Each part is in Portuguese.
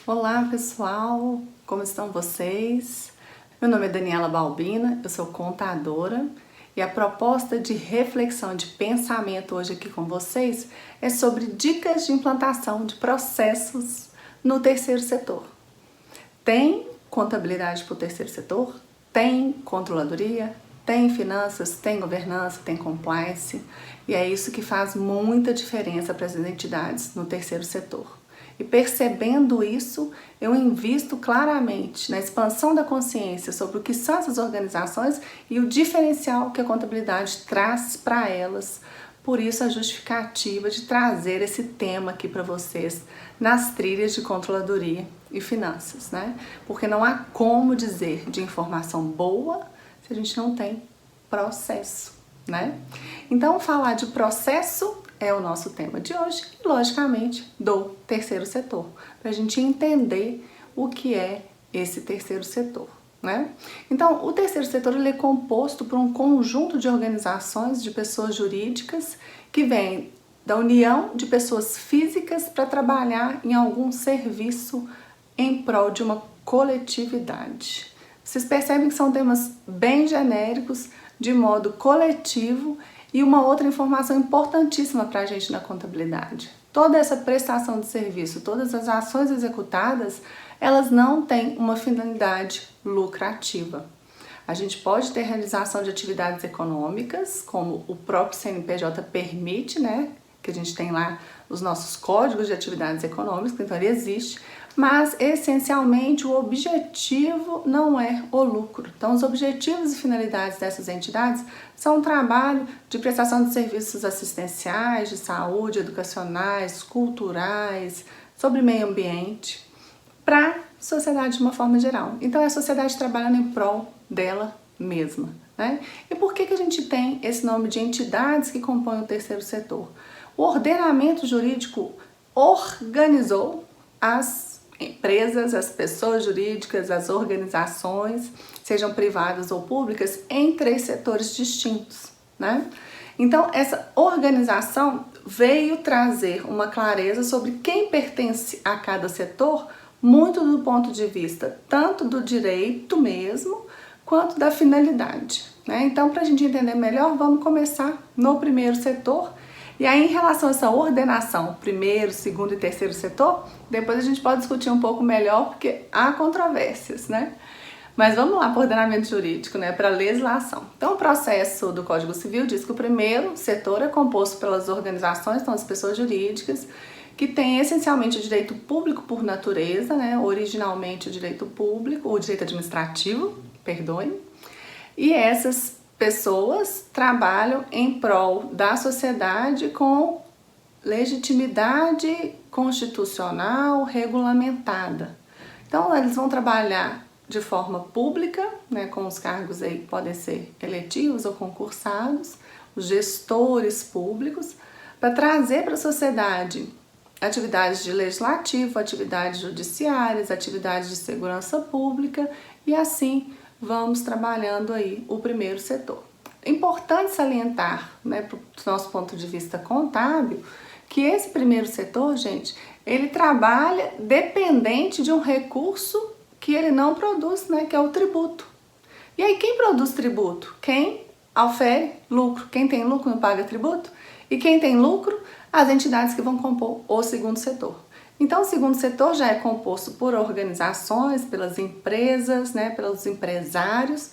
Olá pessoal, como estão vocês? Meu nome é Daniela Balbina, eu sou contadora e a proposta de reflexão, de pensamento hoje aqui com vocês é sobre dicas de implantação de processos no terceiro setor. Tem contabilidade para o terceiro setor? Tem controladoria? Tem finanças, tem governança, tem compliance e é isso que faz muita diferença para as entidades no terceiro setor. E percebendo isso, eu invisto claramente na expansão da consciência sobre o que são essas organizações e o diferencial que a contabilidade traz para elas. Por isso a justificativa de trazer esse tema aqui para vocês nas trilhas de controladoria e finanças, né? Porque não há como dizer de informação boa se a gente não tem processo, né? Então falar de processo é o nosso tema de hoje e, logicamente, do terceiro setor, para a gente entender o que é esse terceiro setor, né? Então, o terceiro setor ele é composto por um conjunto de organizações de pessoas jurídicas que vêm da união de pessoas físicas para trabalhar em algum serviço em prol de uma coletividade. Vocês percebem que são temas bem genéricos, de modo coletivo. E uma outra informação importantíssima para a gente na contabilidade: toda essa prestação de serviço, todas as ações executadas, elas não têm uma finalidade lucrativa. A gente pode ter realização de atividades econômicas, como o próprio CNPJ permite, né? Que a gente tem lá os nossos códigos de atividades econômicas, então ele existe, mas essencialmente o objetivo não é o lucro. Então os objetivos e finalidades dessas entidades são um trabalho de prestação de serviços assistenciais, de saúde, educacionais, culturais, sobre meio ambiente, para a sociedade de uma forma geral. Então é a sociedade trabalhando em prol dela mesma, né? E por que a gente tem esse nome de entidades que compõem o terceiro setor? O ordenamento jurídico organizou as empresas, as pessoas jurídicas, as organizações, sejam privadas ou públicas, em 3 setores distintos, né? Então, essa organização veio trazer uma clareza sobre quem pertence a cada setor, muito do ponto de vista tanto do direito mesmo, quanto da finalidade, né? Então, para a gente entender melhor, vamos começar no primeiro setor. E aí, em relação a essa ordenação, primeiro, segundo e terceiro setor, depois a gente pode discutir um pouco melhor, porque há controvérsias, né? Mas vamos lá para o ordenamento jurídico, né? Para a legislação. Então, o processo do Código Civil diz que o primeiro setor é composto pelas organizações, então as pessoas jurídicas, que têm essencialmente o direito público por natureza, né? Originalmente o direito público, o direito administrativo, perdoe. E essas pessoas trabalham em prol da sociedade com legitimidade constitucional regulamentada. Então, eles vão trabalhar de forma pública, né, com os cargos aí que podem ser eletivos ou concursados, os gestores públicos, para trazer para a sociedade atividades de legislativo, atividades judiciárias, atividades de segurança pública e assim vamos trabalhando aí o primeiro setor. Importante salientar, né, do nosso ponto de vista contábil, que esse primeiro setor, gente, ele trabalha dependente de um recurso que ele não produz, né, que é o tributo. E aí quem produz tributo? Quem aufere lucro. Quem tem lucro não paga tributo. E quem tem lucro? As entidades que vão compor o segundo setor. Então, o segundo setor já é composto por organizações, pelas empresas, né, pelos empresários,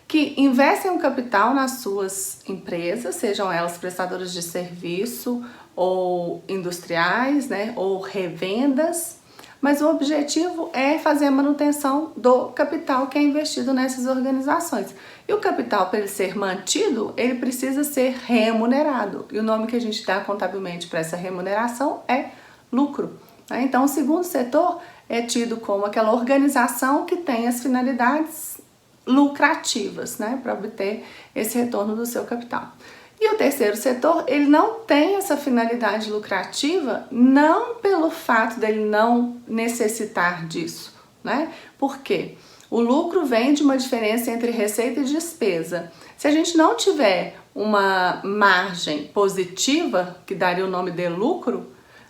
que investem o capital nas suas empresas, sejam elas prestadoras de serviço ou industriais, né, ou revendas, mas o objetivo é fazer a manutenção do capital que é investido nessas organizações. E o capital, para ele ser mantido, ele precisa ser remunerado. E o nome que a gente dá contabilmente para essa remuneração é lucro. Então, o segundo setor é tido como aquela organização que tem as finalidades lucrativas, né, para obter esse retorno do seu capital. E o terceiro setor, ele não tem essa finalidade lucrativa, não pelo fato dele não necessitar disso, né? Por quê? O lucro vem de uma diferença entre receita e despesa. Se a gente não tiver uma margem positiva, que daria o nome de lucro,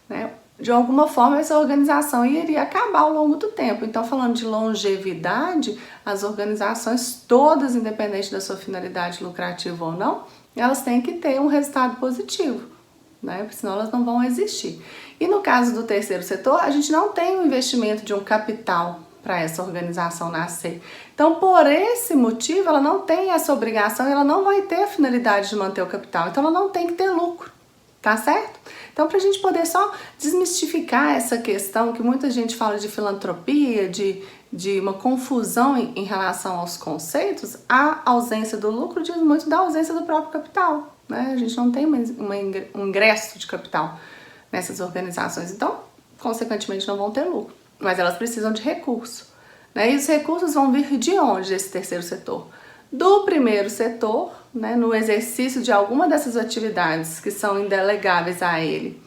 né, de alguma forma essa organização iria acabar ao longo do tempo. Então, falando de longevidade, as organizações todas, independente da sua finalidade lucrativa ou não, elas têm que ter um resultado positivo, né? Porque senão elas não vão existir. E no caso do terceiro setor, a gente não tem um investimento de um capital para essa organização nascer. Então, por esse motivo, ela não tem essa obrigação, ela não vai ter a finalidade de manter o capital. Então, ela não tem que ter lucro, tá certo? Então, para a gente poder só desmistificar essa questão que muita gente fala de filantropia, de uma confusão em relação aos conceitos, a ausência do lucro diz muito da ausência do próprio capital, né? A gente não tem um ingresso de capital nessas organizações, então, consequentemente, não vão ter lucro, mas elas precisam de recurso, né? E os recursos vão vir de onde desse terceiro setor? Do primeiro setor, né, no exercício de alguma dessas atividades que são indelegáveis a ele,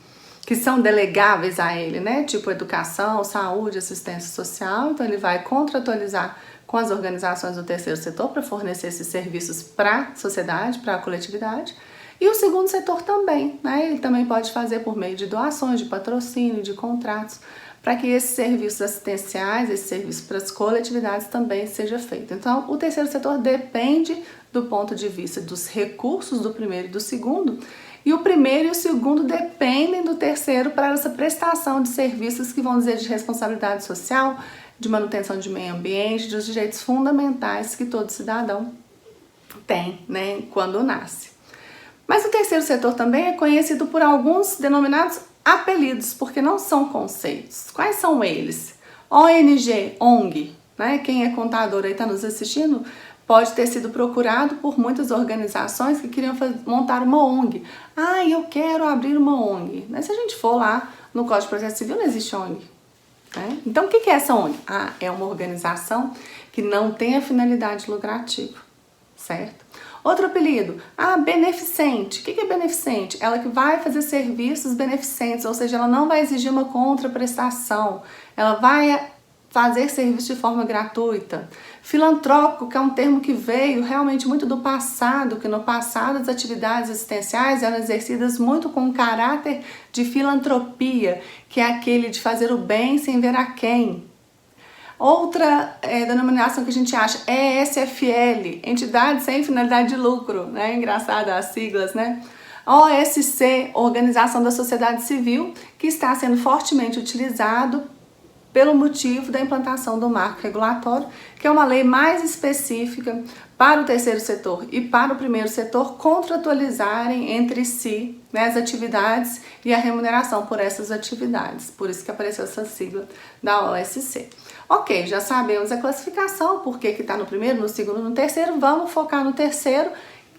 né, tipo educação, saúde, assistência social. Então ele vai contratualizar com as organizações do terceiro setor para fornecer esses serviços para a sociedade, para a coletividade. E o segundo setor também, né, ele também pode fazer por meio de doações, de patrocínio, de contratos, para que esses serviços assistenciais, esses serviços para as coletividades também seja feito. Então, o terceiro setor depende do ponto de vista dos recursos do primeiro e do segundo, e o primeiro e o segundo dependem do terceiro para essa prestação de serviços que vão dizer de responsabilidade social, de manutenção de meio ambiente, dos direitos fundamentais que todo cidadão tem, né, quando nasce. Mas o terceiro setor também é conhecido por alguns denominados apelidos, porque não são conceitos. Quais são eles? ONG, ONG, né? Quem é contador aí está nos assistindo, pode ter sido procurado por muitas organizações que queriam montar uma ONG. Ah, eu quero abrir uma ONG. Mas se a gente for lá no Código de Processo Civil, não existe ONG. Né? Então, o que é essa ONG? Ah, é uma organização que não tem a finalidade lucrativa, certo? Outro apelido, beneficente. O que é beneficente? Ela que vai fazer serviços beneficentes, ou seja, ela não vai exigir uma contraprestação, ela vai fazer serviço de forma gratuita. Filantrópico, que é um termo que veio realmente muito do passado, que no passado as atividades assistenciais eram exercidas muito com um caráter de filantropia, que é aquele de fazer o bem sem ver a quem. Outra denominação que a gente acha é ESFL, Entidade Sem Finalidade de Lucro, né? Engraçado as siglas, né? OSC, Organização da Sociedade Civil, que está sendo fortemente utilizado pelo motivo da implantação do marco regulatório, que é uma lei mais específica para o terceiro setor e para o primeiro setor contratualizarem entre si, né, as atividades e a remuneração por essas atividades. Por isso que apareceu essa sigla da OSC. Ok, já sabemos a classificação, por que está no primeiro, no segundo, no terceiro. Vamos focar no terceiro.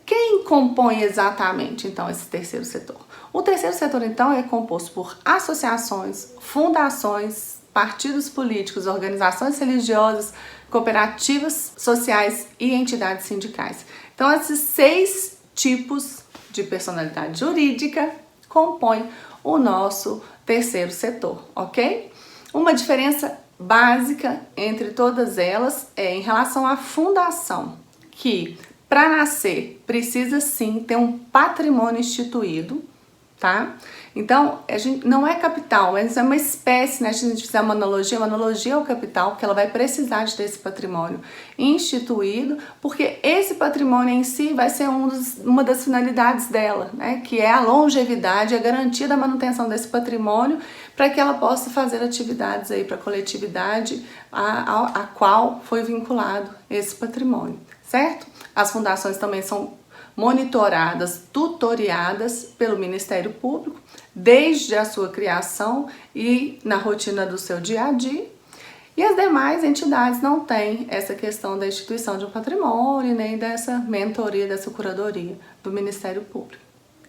Quem compõe exatamente, então, esse terceiro setor? O terceiro setor, então, é composto por associações, fundações, partidos políticos, organizações religiosas, cooperativas sociais e entidades sindicais. Então, esses 6 tipos de personalidade jurídica compõem o nosso terceiro setor, ok? Uma diferença básica entre todas elas é em relação à fundação, que para nascer precisa sim ter um patrimônio instituído, tá? Então, a gente não é capital, mas é uma espécie, né? Se a gente fizer uma analogia é o capital, porque ela vai precisar de ter esse patrimônio instituído, porque esse patrimônio em si vai ser uma das finalidades dela, né? Que é a longevidade, a garantia da manutenção desse patrimônio, para que ela possa fazer atividades aí para a coletividade a qual foi vinculado esse patrimônio, certo? As fundações também são monitoradas, tutoriadas pelo Ministério Público, desde a sua criação e na rotina do seu dia a dia. E as demais entidades não têm essa questão da instituição de um patrimônio, nem dessa mentoria, dessa curadoria do Ministério Público.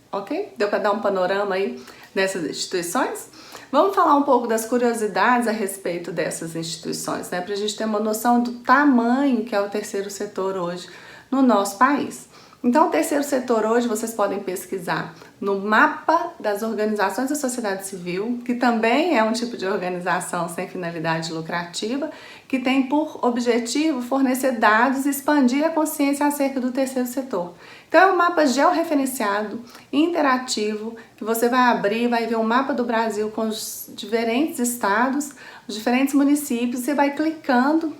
Ok? Deu para dar um panorama aí dessas instituições? Vamos falar um pouco das curiosidades a respeito dessas instituições, né? Para a gente ter uma noção do tamanho que é o terceiro setor hoje no nosso país. Então, o terceiro setor hoje vocês podem pesquisar no mapa das organizações da sociedade civil, que também é um tipo de organização sem finalidade lucrativa, que tem por objetivo fornecer dados e expandir a consciência acerca do terceiro setor. Então, é um mapa georreferenciado, interativo, que você vai abrir, vai ver um mapa do Brasil com os diferentes estados, os diferentes municípios, você vai clicando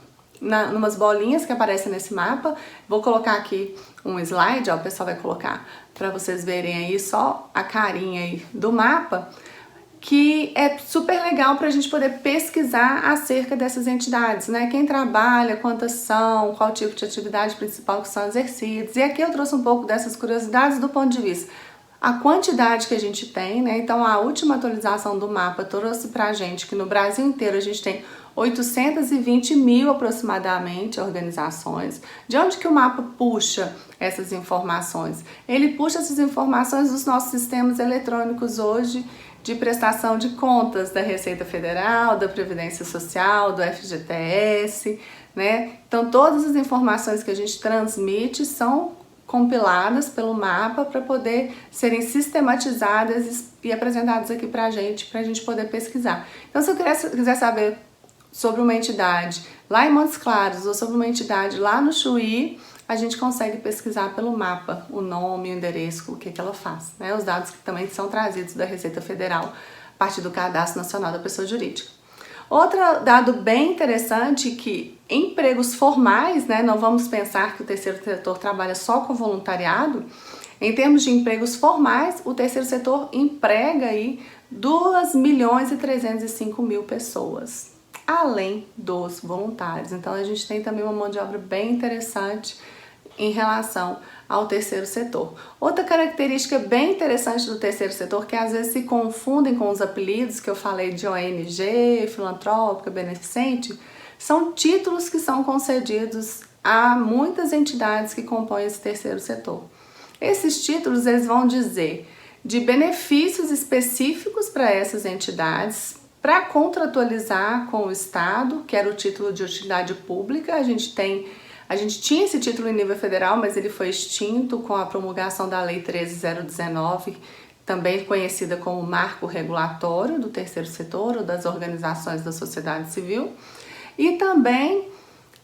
numas bolinhas que aparecem nesse mapa. Vou colocar aqui um slide, ó, o pessoal vai colocar para vocês verem aí só a carinha aí do mapa, que é super legal para a gente poder pesquisar acerca dessas entidades, né? Quem trabalha, quantas são, qual tipo de atividade principal que são exercidas. E aqui eu trouxe um pouco dessas curiosidades do ponto de vista a quantidade que a gente tem, né? Então a última atualização do mapa trouxe pra gente que no Brasil inteiro a gente tem 820 mil aproximadamente organizações. De onde que o mapa puxa essas informações? Ele puxa essas informações dos nossos sistemas eletrônicos hoje de prestação de contas da Receita Federal, da Previdência Social, do FGTS, né? Então todas as informações que a gente transmite são compiladas pelo mapa para poder serem sistematizadas e apresentadas aqui para a gente poder pesquisar. Então, se eu quiser saber sobre uma entidade lá em Montes Claros ou sobre uma entidade lá no Chuí, a gente consegue pesquisar pelo mapa o nome, o endereço, o que ela faz, né? Os dados que também são trazidos da Receita Federal a partir do Cadastro Nacional da Pessoa Jurídica. Outro dado bem interessante que empregos formais, né, não vamos pensar que o terceiro setor trabalha só com voluntariado. Em termos de empregos formais, o terceiro setor emprega aí 2.305.000 pessoas, além dos voluntários. Então a gente tem também uma mão de obra bem interessante em relação ao terceiro setor. Outra característica bem interessante do terceiro setor, que às vezes se confundem com os apelidos que eu falei de ONG, filantrópica, beneficente, são títulos que são concedidos a muitas entidades que compõem esse terceiro setor. Esses títulos eles vão dizer de benefícios específicos para essas entidades, para contratualizar com o Estado, que era o título de utilidade pública. A gente tinha esse título em nível federal, mas ele foi extinto com a promulgação da Lei 13.019, também conhecida como Marco Regulatório do Terceiro Setor ou das organizações da sociedade civil. E também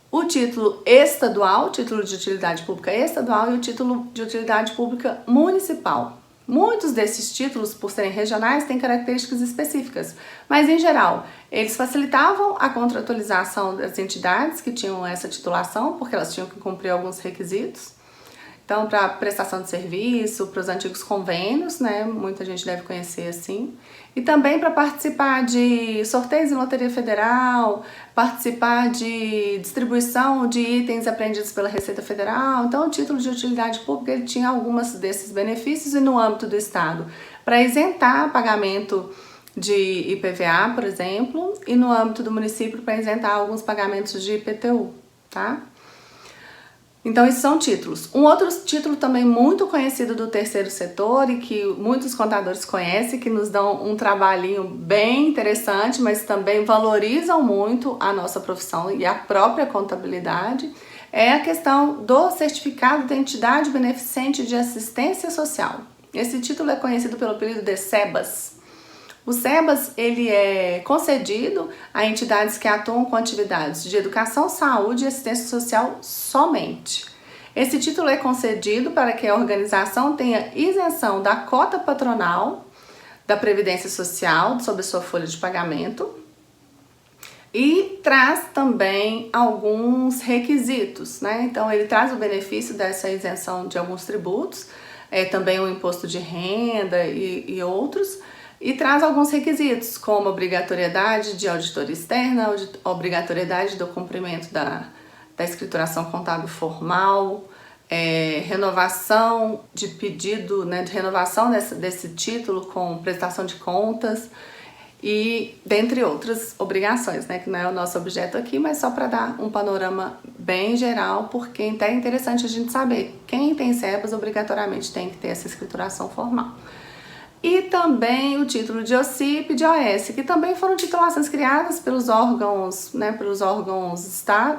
o título estadual, título de utilidade pública estadual, e o título de utilidade pública municipal. Muitos desses títulos, por serem regionais, têm características específicas, mas em geral, eles facilitavam a contratualização das entidades que tinham essa titulação, porque elas tinham que cumprir alguns requisitos. Então, para prestação de serviço, para os antigos convênios, né, muita gente deve conhecer assim, e também para participar de sorteios em loteria federal, participar de distribuição de itens apreendidos pela Receita Federal. Então, o título de utilidade pública ele tinha alguns desses benefícios, e no âmbito do Estado, para isentar pagamento de IPVA, por exemplo, e no âmbito do município, para isentar alguns pagamentos de IPTU, tá? Então, esses são títulos. Um outro título também muito conhecido do terceiro setor e que muitos contadores conhecem, que nos dão um trabalhinho bem interessante, mas também valorizam muito a nossa profissão e a própria contabilidade, é a questão do certificado de entidade beneficente de assistência social. Esse título é conhecido pelo apelido de SEBAS. O SEBAS ele é concedido a entidades que atuam com atividades de educação, saúde e assistência social somente. Esse título é concedido para que a organização tenha isenção da cota patronal da Previdência Social sobre sua folha de pagamento e traz também alguns requisitos, né? Então ele traz o benefício dessa isenção de alguns tributos, também o imposto de renda e outros, e traz alguns requisitos, como obrigatoriedade de auditoria externa, obrigatoriedade do cumprimento da escrituração contábil formal, renovação de pedido, né, de renovação desse título com prestação de contas e dentre outras obrigações, né, que não é o nosso objeto aqui, mas só para dar um panorama bem geral, porque é interessante a gente saber quem tem SEBAS obrigatoriamente tem que ter essa escrituração formal. E também o título de OCIP e de OS, que também foram titulações criadas pelos órgãos, né,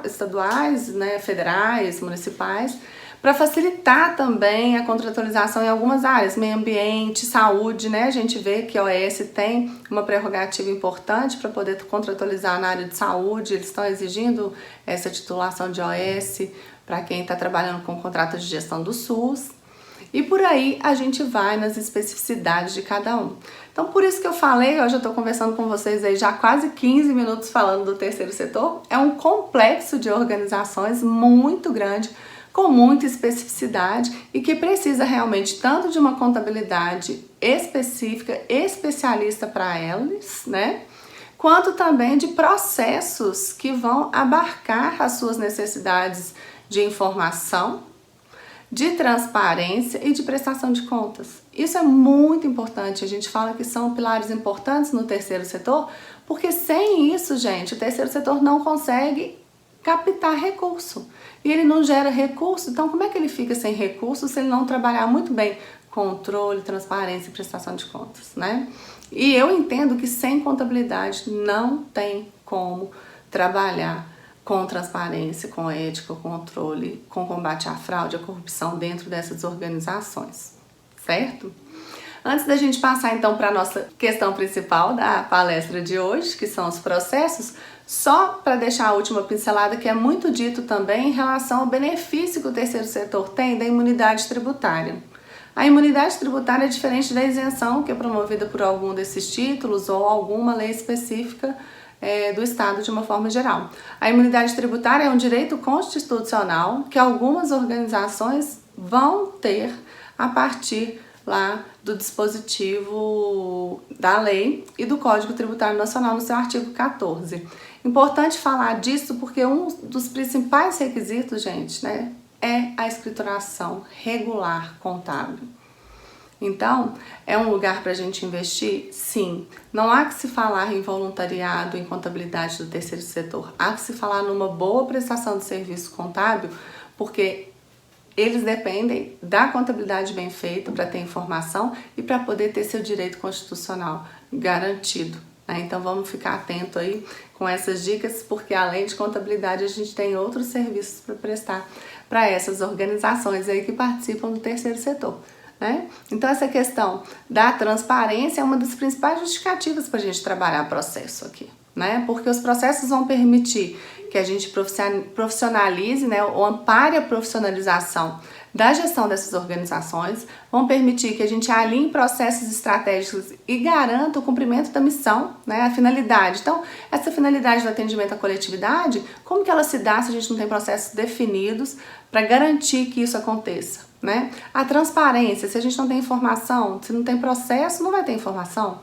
estaduais, né, federais, municipais, para facilitar também a contratualização em algumas áreas, meio ambiente, saúde, né? A gente vê que a OAS tem uma prerrogativa importante para poder contratualizar na área de saúde, eles estão exigindo essa titulação de OAS para quem está trabalhando com contrato de gestão do SUS. E por aí a gente vai nas especificidades de cada um. Então, por isso que eu falei, hoje eu estou conversando com vocês aí já quase 15 minutos falando do terceiro setor. É um complexo de organizações muito grande, com muita especificidade e que precisa realmente tanto de uma contabilidade específica, especialista para eles, né? Quanto também de processos que vão abarcar as suas necessidades de informação, de transparência e de prestação de contas. Isso é muito importante. A gente fala que são pilares importantes no terceiro setor, porque sem isso, gente, o terceiro setor não consegue captar recurso. E ele não gera recurso, então como é que ele fica sem recurso se ele não trabalhar muito bem controle, transparência e prestação de contas, né? E eu entendo que sem contabilidade não tem como trabalhar com transparência, com ética, com controle, com combate à fraude, à corrupção dentro dessas organizações, certo? Antes da gente passar então para a nossa questão principal da palestra de hoje, que são os processos, só para deixar a última pincelada, que é muito dito também em relação ao benefício que o terceiro setor tem da imunidade tributária. A imunidade tributária é diferente da isenção, que é promovida por algum desses títulos ou alguma lei específica do Estado de uma forma geral. A imunidade tributária é um direito constitucional que algumas organizações vão ter a partir lá do dispositivo da lei e do Código Tributário Nacional no seu artigo 14. Importante falar disso porque um dos principais requisitos, gente, né, é a escrituração regular contábil. Então, é um lugar para a gente investir? Sim. Não há que se falar em voluntariado, em contabilidade do terceiro setor. Há que se falar numa boa prestação de serviço contábil, porque eles dependem da contabilidade bem feita para ter informação e para poder ter seu direito constitucional garantido, né? Então, vamos ficar atento aí com essas dicas, porque além de contabilidade, a gente tem outros serviços para prestar para essas organizações aí que participam do terceiro setor. Né? Então essa questão da transparência é uma das principais justificativas para a gente trabalhar o processo aqui, né? Porque os processos vão permitir que a gente profissionalize, né, ou ampare a profissionalização da gestão dessas organizações, vão permitir que a gente alinhe processos estratégicos e garanta o cumprimento da missão, né, a finalidade. Então, essa finalidade do atendimento à coletividade, como que ela se dá se a gente não tem processos definidos para garantir que isso aconteça? Né? A transparência, se a gente não tem informação, se não tem processo, não vai ter informação.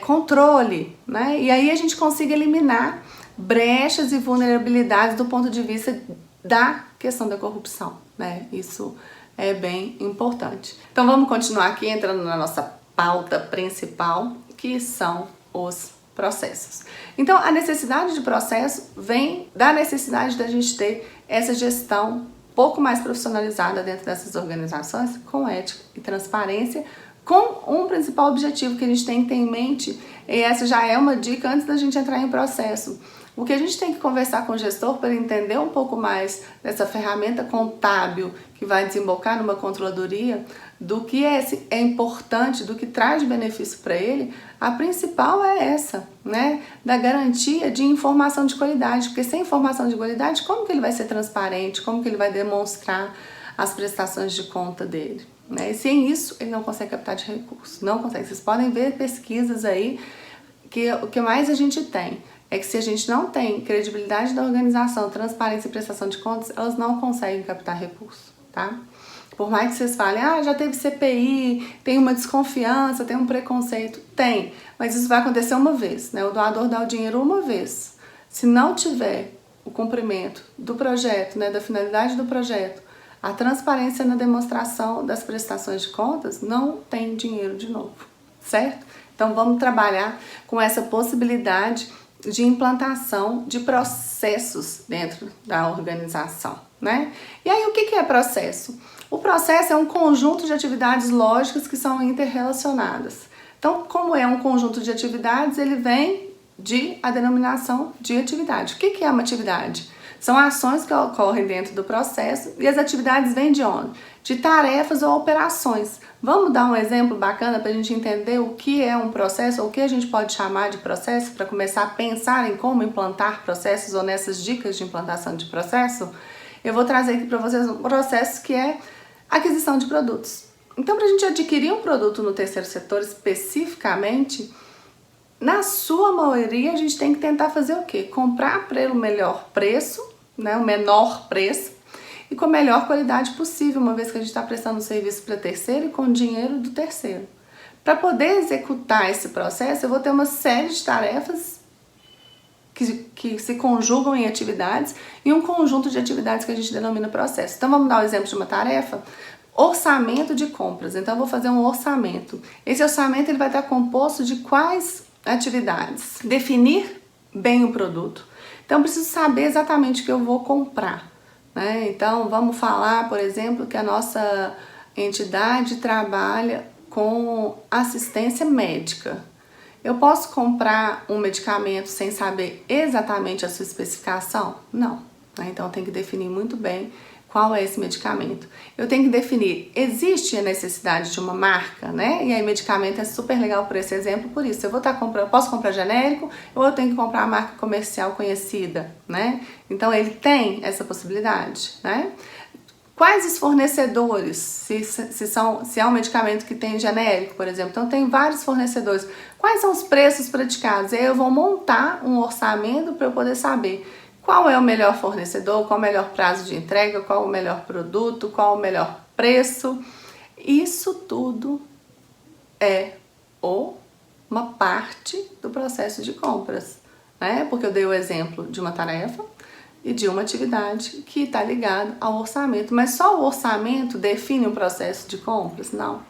Controle, né? E aí a gente consiga eliminar brechas e vulnerabilidades do ponto de vista da questão da corrupção, né? Isso é bem importante. Então vamos continuar aqui entrando na nossa pauta principal, que são os processos. Então a necessidade de processo vem da necessidade da gente ter essa gestão pouco mais profissionalizada dentro dessas organizações, com ética e transparência, com um principal objetivo que a gente tem que ter em mente, e essa já é uma dica antes da gente entrar em processo. O que a gente tem que conversar com o gestor para entender um pouco mais dessa ferramenta contábil que vai desembocar numa controladoria, do que é importante, do que traz benefício para ele, a principal é essa, né? Da garantia de informação de qualidade, porque sem informação de qualidade, como que ele vai ser transparente, como que ele vai demonstrar as prestações de conta dele, né? E sem isso, ele não consegue captar de recursos, não consegue. Vocês podem ver pesquisas aí, que o que mais a gente tem é que se a gente não tem credibilidade da organização, transparência e prestação de contas, elas não conseguem captar recurso, tá? Por mais que vocês falem, já teve CPI, tem uma desconfiança, tem um preconceito, tem, mas isso vai acontecer uma vez, né? O doador dá o dinheiro uma vez. Se não tiver o cumprimento do projeto, né, da finalidade do projeto, a transparência na demonstração das prestações de contas, não tem dinheiro de novo, certo? Então vamos trabalhar com essa possibilidade de implantação de processos dentro da organização, né? E aí o que é processo? O processo é um conjunto de atividades lógicas que são interrelacionadas. Então, como é um conjunto de atividades, ele vem a denominação de atividade. O que é uma atividade? São ações que ocorrem dentro do processo e as atividades vêm de onde? De tarefas ou operações. Vamos dar um exemplo bacana para a gente entender o que é um processo, ou o que a gente pode chamar de processo, para começar a pensar em como implantar processos ou nessas dicas de implantação de processo? Eu vou trazer aqui para vocês um processo que é aquisição de produtos. Então, para a gente adquirir um produto no terceiro setor especificamente, na sua maioria a gente tem que tentar fazer o quê? Comprar pelo melhor preço, né, o menor preço, e com a melhor qualidade possível, uma vez que a gente está prestando um serviço para terceiro e com dinheiro do terceiro. Para poder executar esse processo, eu vou ter uma série de tarefas que se conjugam em atividades e um conjunto de atividades que a gente denomina processo. Então vamos dar o exemplo de uma tarefa? Orçamento de compras. Então eu vou fazer um orçamento. Esse orçamento ele vai estar composto de quais atividades? Definir bem o produto. Então eu preciso saber exatamente o que eu vou comprar, né? Então vamos falar, por exemplo, que a nossa entidade trabalha com assistência médica. Eu posso comprar um medicamento sem saber exatamente a sua especificação? Não, né? Então eu tenho que definir muito bem qual é esse medicamento. Eu tenho que definir, existe a necessidade de uma marca, né? E aí medicamento é super legal por esse exemplo, por isso. Eu vou estar comprando, posso comprar genérico ou eu tenho que comprar a marca comercial conhecida, né? Então ele tem essa possibilidade, né? Quais os fornecedores, se é um medicamento que tem genérico, por exemplo, então tem vários fornecedores. Quais são os preços praticados? Aí eu vou montar um orçamento para eu poder saber qual é o melhor fornecedor, qual é o melhor prazo de entrega, qual é o melhor produto, qual é o melhor preço. Isso tudo é uma parte do processo de compras, né? Porque eu dei o exemplo de uma tarefa e de uma atividade que está ligada ao orçamento. Mas só o orçamento define o processo de compras? Não.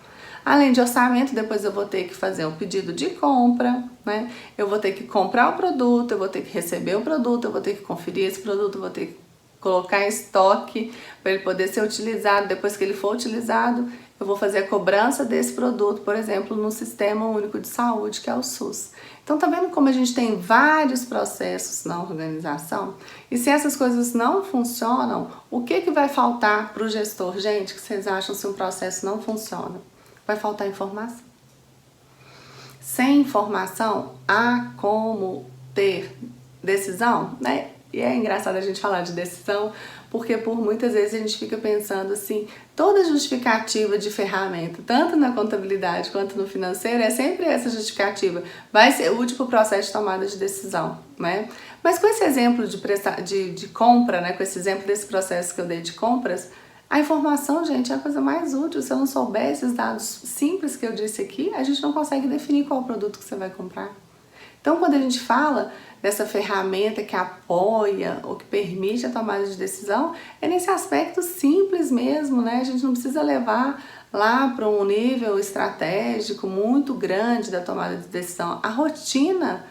Além de orçamento, depois eu vou ter que fazer um pedido de compra, né? Eu vou ter que comprar o produto, eu vou ter que receber o produto, eu vou ter que conferir esse produto, eu vou ter que colocar em estoque para ele poder ser utilizado. Depois que ele for utilizado, eu vou fazer a cobrança desse produto, por exemplo, no Sistema Único de Saúde, que é o SUS. Então, tá vendo como a gente tem vários processos na organização? E se essas coisas não funcionam, o que vai faltar para o gestor? Gente, que vocês acham se um processo não funciona? Vai faltar informação. Sem informação, há como ter decisão, né? E é engraçado a gente falar de decisão, porque por muitas vezes a gente fica pensando assim, toda justificativa de ferramenta, tanto na contabilidade quanto no financeiro, é sempre essa justificativa. Vai ser útil para o processo de tomada de decisão, né? Mas com esse exemplo de compra, né? Com esse exemplo desse processo que eu dei de compras, a informação, gente, é a coisa mais útil. Se eu não souber esses dados simples que eu disse aqui, a gente não consegue definir qual produto que você vai comprar. Então, quando a gente fala dessa ferramenta que apoia ou que permite a tomada de decisão, é nesse aspecto simples mesmo, né? A gente não precisa levar lá para um nível estratégico muito grande da tomada de decisão. A rotina,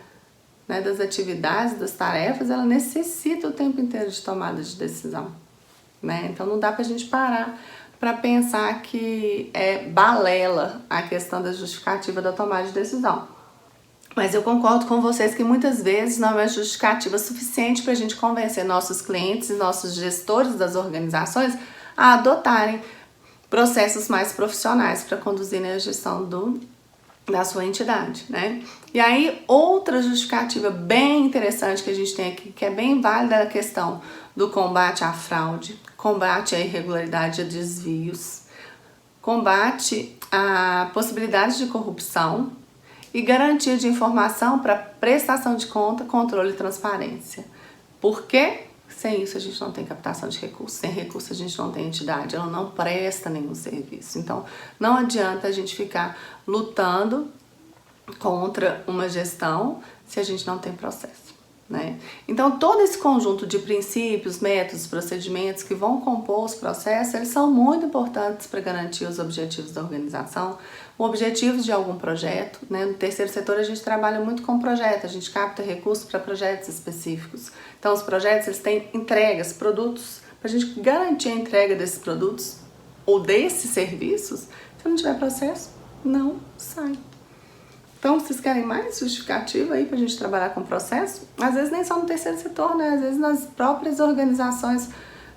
né, das atividades, das tarefas, ela necessita o tempo inteiro de tomada de decisão, né? Então não dá pra gente parar para pensar que é balela a questão da justificativa da tomada de decisão. Mas eu concordo com vocês que muitas vezes não é justificativa suficiente para a gente convencer nossos clientes e nossos gestores das organizações a adotarem processos mais profissionais para conduzirem a gestão da sua entidade, né? E aí, outra justificativa bem interessante que a gente tem aqui, que é bem válida, é a questão do combate à fraude, combate à irregularidade e a desvios, combate à possibilidade de corrupção e garantia de informação para prestação de conta, controle e transparência. Por quê? Sem isso a gente não tem captação de recursos, sem recursos a gente não tem entidade, ela não presta nenhum serviço. Então não adianta a gente ficar lutando contra uma gestão se a gente não tem processo, né? Então todo esse conjunto de princípios, métodos, procedimentos que vão compor os processos, eles são muito importantes para garantir os objetivos da organização, objetivos de algum projeto, né? No terceiro setor a gente trabalha muito com projeto, a gente capta recursos para projetos específicos. Então os projetos eles têm entregas, produtos, para a gente garantir a entrega desses produtos ou desses serviços. Se não tiver processo, não sai. Então, vocês querem mais justificativa aí para a gente trabalhar com o processo? Às vezes nem só no terceiro setor, né? Às vezes nas próprias organizações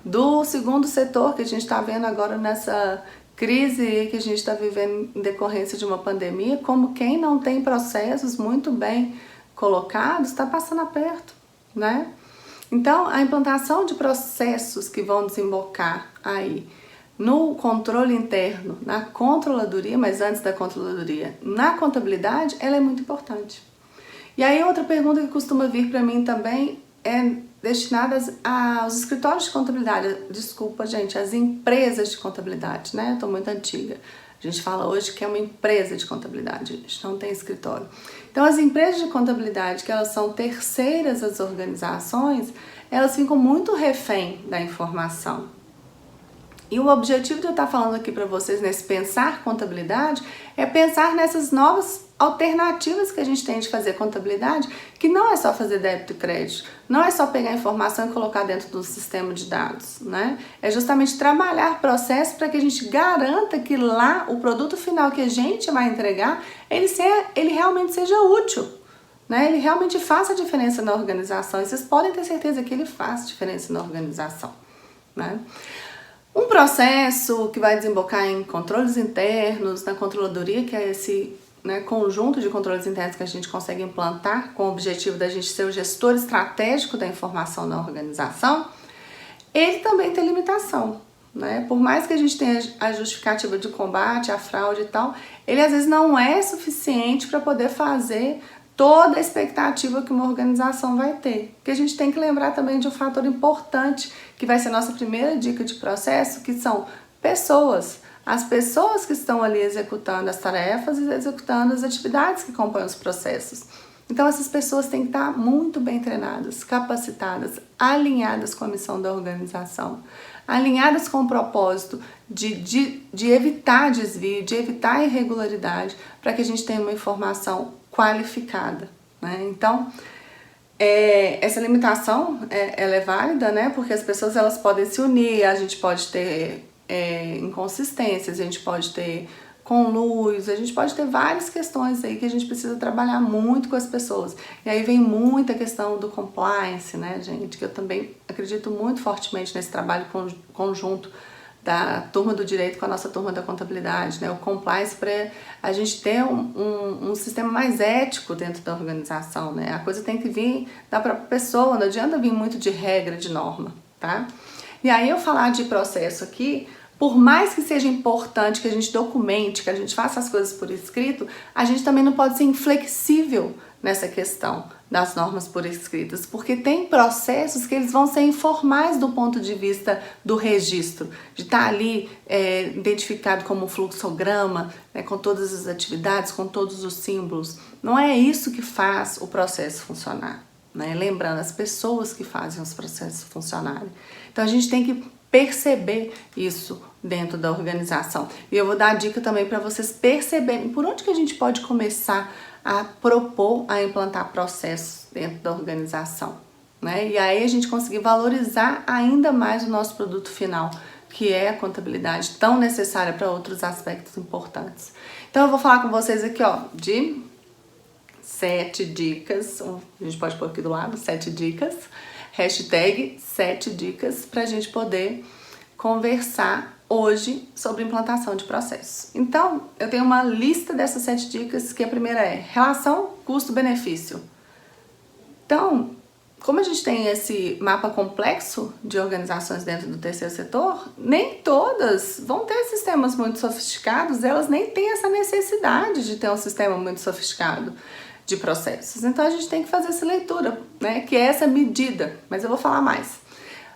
do segundo setor, que a gente está vendo agora nessa crise que a gente está vivendo em decorrência de uma pandemia, como quem não tem processos muito bem colocados está passando aperto, né? Então, a implantação de processos que vão desembocar aí no controle interno, na controladoria, mas antes da controladoria, na contabilidade, ela é muito importante. E aí outra pergunta que costuma vir para mim também é destinada aos escritórios de contabilidade, desculpa gente, as empresas de contabilidade, né? Eu tô muito antiga. A gente fala hoje que é uma empresa de contabilidade, a gente não tem escritório. Então as empresas de contabilidade, que elas são terceiras às organizações, elas ficam muito refém da informação. E o objetivo de eu estar falando aqui para vocês nesse pensar contabilidade é pensar nessas novas alternativas que a gente tem de fazer contabilidade, que não é só fazer débito e crédito, não é só pegar a informação e colocar dentro do sistema de dados, né? É justamente trabalhar processos para que a gente garanta que lá o produto final que a gente vai entregar, ele realmente seja útil, né? Ele realmente faça diferença na organização, e vocês podem ter certeza que ele faz diferença na organização, né? Um processo que vai desembocar em controles internos, na controladoria, que é esse, né, conjunto de controles internos que a gente consegue implantar com o objetivo da gente ser o gestor estratégico da informação na organização, ele também tem limitação, né? Por mais que a gente tenha a justificativa de combate à fraude e tal, ele às vezes não é suficiente para poder fazer toda a expectativa que uma organização vai ter. Porque a gente tem que lembrar também de um fator importante, que vai ser a nossa primeira dica de processo, que são pessoas. As pessoas que estão ali executando as tarefas e executando as atividades que compõem os processos. Então essas pessoas têm que estar muito bem treinadas, capacitadas, alinhadas com a missão da organização, alinhadas com o propósito de evitar desvio, de evitar irregularidade, para que a gente tenha uma informação qualificada, né? Então, essa limitação ela é válida, né? Porque as pessoas elas podem se unir, a gente pode ter inconsistências, a gente pode ter conluios, a gente pode ter várias questões aí que a gente precisa trabalhar muito com as pessoas. E aí vem muita questão do compliance, né, gente? Que eu também acredito muito fortemente nesse trabalho conjunto da turma do direito com a nossa turma da contabilidade, né? O compliance para a gente ter um sistema mais ético dentro da organização, né? A coisa tem que vir da própria pessoa, não adianta vir muito de regra, de norma, tá? E aí eu falar de processo aqui, por mais que seja importante que a gente documente, que a gente faça as coisas por escrito, a gente também não pode ser inflexível nessa questão das normas por escritas, porque tem processos que eles vão ser informais do ponto de vista do registro, de estar ali identificado como um fluxograma, né, com todas as atividades, com todos os símbolos. Não é isso que faz o processo funcionar, né? Lembrando, as pessoas que fazem os processos funcionarem. Então a gente tem que perceber isso dentro da organização. E eu vou dar a dica também para vocês perceberem por onde que a gente pode começar a propor, a implantar processos dentro da organização, né? E aí a gente conseguir valorizar ainda mais o nosso produto final, que é a contabilidade, tão necessária para outros aspectos importantes. Então eu vou falar com vocês aqui, ó, de 7 dicas, a gente pode pôr aqui do lado, 7 dicas, hashtag 7 dicas para a gente poder conversar hoje sobre implantação de processos. Então, eu tenho uma lista dessas 7 dicas, que a primeira é relação custo-benefício. Então, como a gente tem esse mapa complexo de organizações dentro do terceiro setor, nem todas vão ter sistemas muito sofisticados, elas nem têm essa necessidade de ter um sistema muito sofisticado de processos. Então a gente tem que fazer essa leitura, né, que é essa medida, mas eu vou falar mais.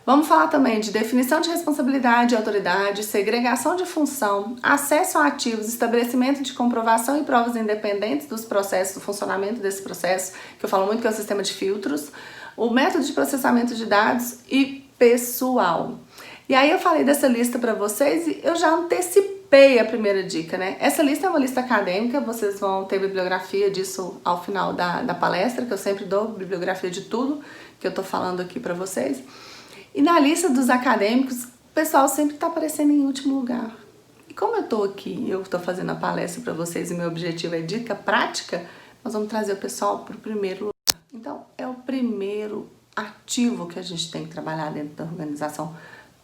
Vamos falar também de definição de responsabilidade e autoridade, segregação de função, acesso a ativos, estabelecimento de comprovação e provas independentes dos processos, do funcionamento desse processo, que eu falo muito que é o sistema de filtros, o método de processamento de dados e pessoal. E aí eu falei dessa lista para vocês e eu já antecipei a primeira dica, né? Essa lista é uma lista acadêmica, vocês vão ter bibliografia disso ao final da palestra, que eu sempre dou bibliografia de tudo que eu tô falando aqui para vocês. E na lista dos acadêmicos, o pessoal sempre está aparecendo em último lugar. como eu tô aqui, eu tô fazendo a palestra para vocês e meu objetivo é dica prática, nós vamos trazer o pessoal para o primeiro lugar. Então, é o primeiro ativo que a gente tem que trabalhar dentro da organização.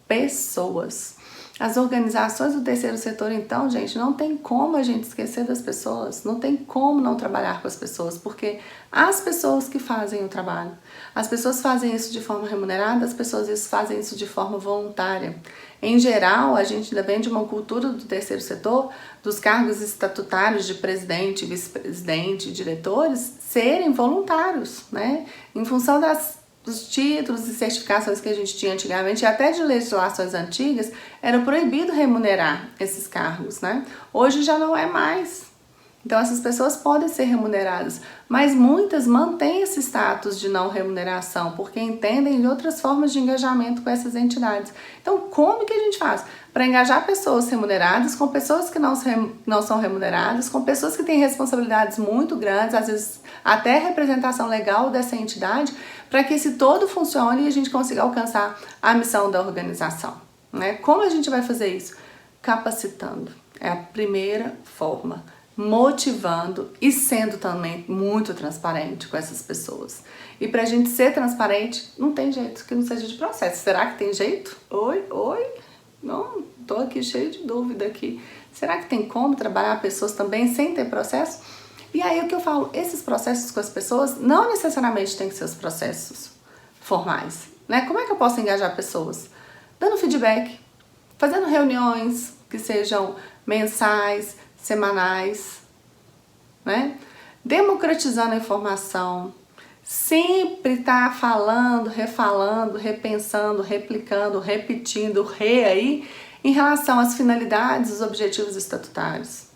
Pessoas. As organizações do terceiro setor, então, gente, não tem como a gente esquecer das pessoas, não tem como não trabalhar com as pessoas, porque as pessoas que fazem o trabalho, as pessoas fazem isso de forma remunerada, as pessoas fazem isso de forma voluntária. Em geral, a gente ainda vem de uma cultura do terceiro setor, dos cargos estatutários de presidente, vice-presidente, diretores, serem voluntários, né? Em função dos títulos e certificações que a gente tinha antigamente, e até de legislações antigas, era proibido remunerar esses cargos, né? Hoje já não é mais. Então essas pessoas podem ser remuneradas, mas muitas mantêm esse status de não remuneração, porque entendem de outras formas de engajamento com essas entidades. Então como que a gente faz? Para engajar pessoas remuneradas com pessoas que não são remuneradas, com pessoas que têm responsabilidades muito grandes, às vezes até representação legal dessa entidade, para que esse todo funcione e a gente consiga alcançar a missão da organização, né? Como a gente vai fazer isso? Capacitando. É a primeira forma. Motivando e sendo também muito transparente com essas pessoas. E pra gente ser transparente, não tem jeito que não seja de processo. Será que tem jeito? Oi? Não, tô aqui cheio de dúvida aqui. Será que tem como trabalhar pessoas também sem ter processo? E aí o que eu falo, esses processos com as pessoas não necessariamente tem que ser os processos formais, né? Como é que eu posso engajar pessoas? Dando feedback, fazendo reuniões que sejam mensais, semanais, né? Democratizando a informação, sempre estar falando, refalando, repensando, replicando, repetindo, aí, em relação às finalidades, os objetivos estatutários.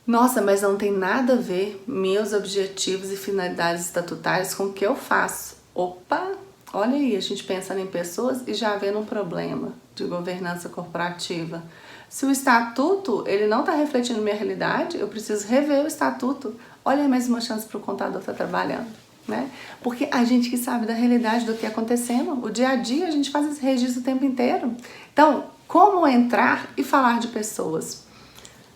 Nossa, mas não tem nada a ver meus objetivos e finalidades estatutárias com o que eu faço. Opa, olha aí, a gente pensando em pessoas e já vendo um problema de governança corporativa. Se o estatuto ele não está refletindo minha realidade, eu preciso rever o estatuto. Olha aí mais uma chance para o contador estar trabalhando, né? Porque a gente que sabe da realidade do que está acontecendo, o dia a dia a gente faz esse registro o tempo inteiro. Então, como entrar e falar de pessoas?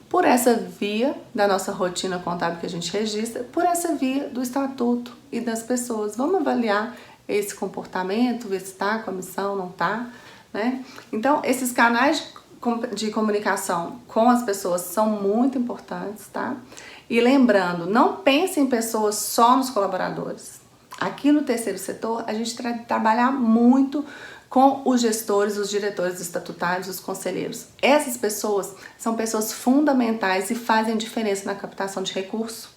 Por essa via da nossa rotina contábil que a gente registra, por essa via do estatuto e das pessoas. Vamos avaliar esse comportamento, ver se está com a missão, não está, né? Então, esses canais de comunicação com as pessoas são muito importantes, tá? E lembrando, não pense em pessoas só nos colaboradores. Aqui no terceiro setor, a gente trabalha muito com os gestores, os diretores estatutários, os conselheiros. Essas pessoas são pessoas fundamentais e fazem diferença na captação de recursos.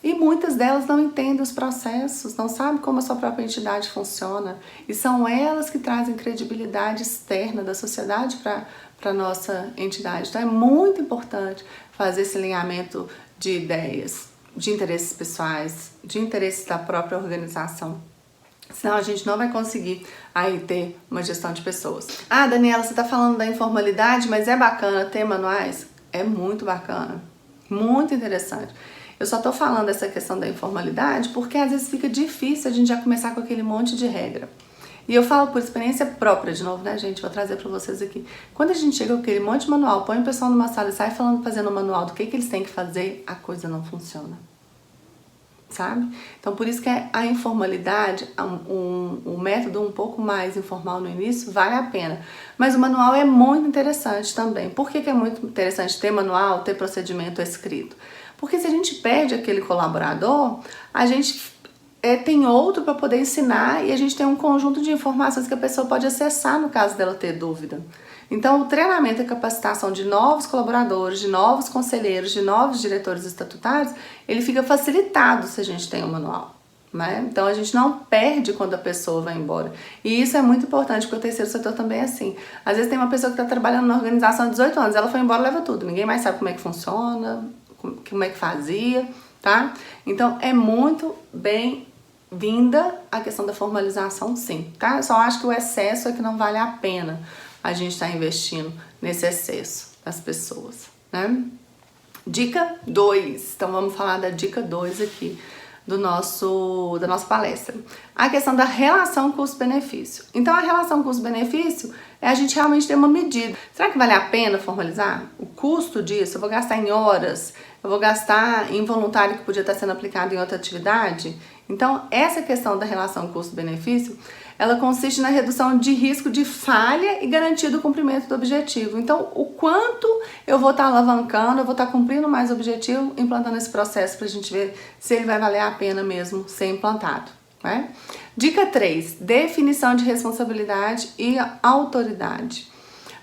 E muitas delas não entendem os processos, não sabem como a sua própria entidade funciona. E são elas que trazem credibilidade externa da sociedade para a nossa entidade. Então é muito importante fazer esse alinhamento de ideias, de interesses pessoais, de interesses da própria organização. Senão a gente não vai conseguir aí ter uma gestão de pessoas. Ah, Daniela, você está falando da informalidade, mas é bacana ter manuais? É muito bacana, muito interessante. Eu só tô falando dessa questão da informalidade porque às vezes fica difícil a gente já começar com aquele monte de regra. E eu falo por experiência própria de novo, né, gente? Vou trazer pra vocês aqui. Quando a gente chega com aquele monte de manual, põe o pessoal numa sala e sai fazendo o manual do que eles têm que fazer, a coisa não funciona. Sabe? Então por isso que a informalidade, um método um pouco mais informal no início, vale a pena. Mas o manual é muito interessante também. Por que é muito interessante ter manual, ter procedimento escrito? Porque se a gente perde aquele colaborador, a gente tem outro para poder ensinar e a gente tem um conjunto de informações que a pessoa pode acessar no caso dela ter dúvida. Então o treinamento e capacitação de novos colaboradores, de novos conselheiros, de novos diretores estatutários, ele fica facilitado se a gente tem um manual, né? Então a gente não perde quando a pessoa vai embora. E isso é muito importante, porque o terceiro setor também é assim. Às vezes tem uma pessoa que está trabalhando na organização há 18 anos, ela foi embora, leva tudo, ninguém mais sabe como é que funciona, como é que fazia, tá? Então é muito bem-vinda a questão da formalização, sim, tá? Eu só acho que o excesso é que não vale a pena a gente estar investindo nesse excesso das pessoas, né? Dica 2, então vamos falar da dica 2 aqui. da nossa palestra. A questão da relação custo-benefício. Então, a relação custo-benefício é a gente realmente ter uma medida. Será que vale a pena formalizar? O custo disso, eu vou gastar em horas, eu vou gastar em voluntário que podia estar sendo aplicado em outra atividade? Então, essa questão da relação custo-benefício, ela consiste na redução de risco de falha e garantia do cumprimento do objetivo. Então, o quanto eu vou estar alavancando, eu vou estar cumprindo mais o objetivo, implantando esse processo para a gente ver se ele vai valer a pena mesmo ser implantado, né? Dica 3, definição de responsabilidade e autoridade.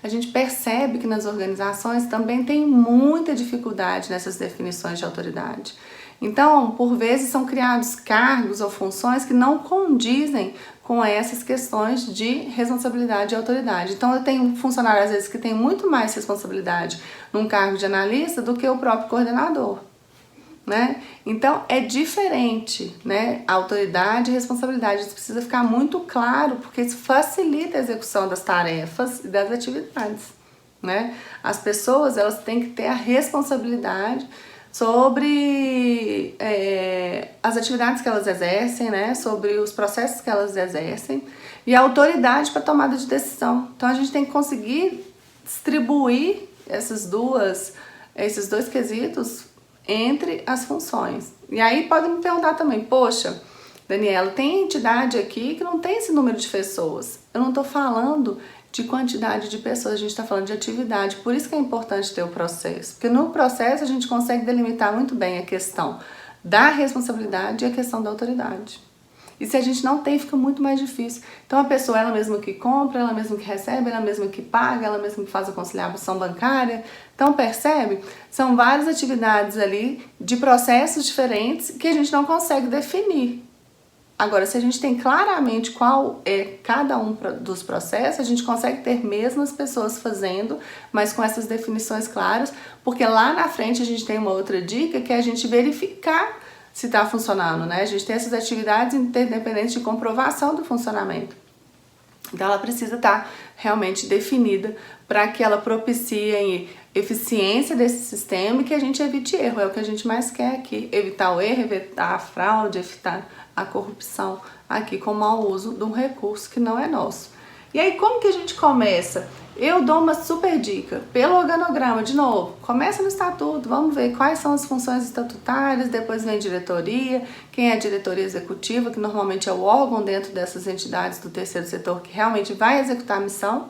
A gente percebe que nas organizações também tem muita dificuldade nessas definições de autoridade. Então, por vezes são criados cargos ou funções que não condizem com essas questões de responsabilidade e autoridade. Então, eu tenho um funcionário, às vezes, que tem muito mais responsabilidade num cargo de analista do que o próprio coordenador, né? Então, é diferente, né? A autoridade e responsabilidade. Isso precisa ficar muito claro, porque isso facilita a execução das tarefas e das atividades, né? As pessoas, elas têm que ter a responsabilidade sobre as atividades que elas exercem, né? Sobre os processos que elas exercem e a autoridade para tomada de decisão. Então, a gente tem que conseguir distribuir esses dois quesitos entre as funções. E aí podem me perguntar também, poxa, Daniela, tem entidade aqui que não tem esse número de pessoas. Eu não estou falando de quantidade de pessoas, a gente está falando de atividade. Por isso que é importante ter o processo. Porque no processo a gente consegue delimitar muito bem a questão da responsabilidade e a questão da autoridade. E se a gente não tem, fica muito mais difícil. Então a pessoa, ela mesma que compra, ela mesma que recebe, ela mesma que paga, ela mesma que faz a conciliação bancária. Então percebe? São várias atividades ali de processos diferentes que a gente não consegue definir. Agora, se a gente tem claramente qual é cada um dos processos, a gente consegue ter mesmo as pessoas fazendo, mas com essas definições claras, porque lá na frente a gente tem uma outra dica que é a gente verificar se está funcionando, né? A gente tem essas atividades interdependentes de comprovação do funcionamento. Então, ela precisa estar realmente definida para que ela propicie eficiência desse sistema e que a gente evite erro. É o que a gente mais quer aqui, evitar o erro, evitar a fraude, evitar a corrupção aqui com o mau uso de um recurso que não é nosso. E aí, como que a gente começa? Eu dou uma super dica, pelo organograma, de novo, começa no estatuto, vamos ver quais são as funções estatutárias, depois vem a diretoria, quem é a diretoria executiva, que normalmente é o órgão dentro dessas entidades do terceiro setor que realmente vai executar a missão,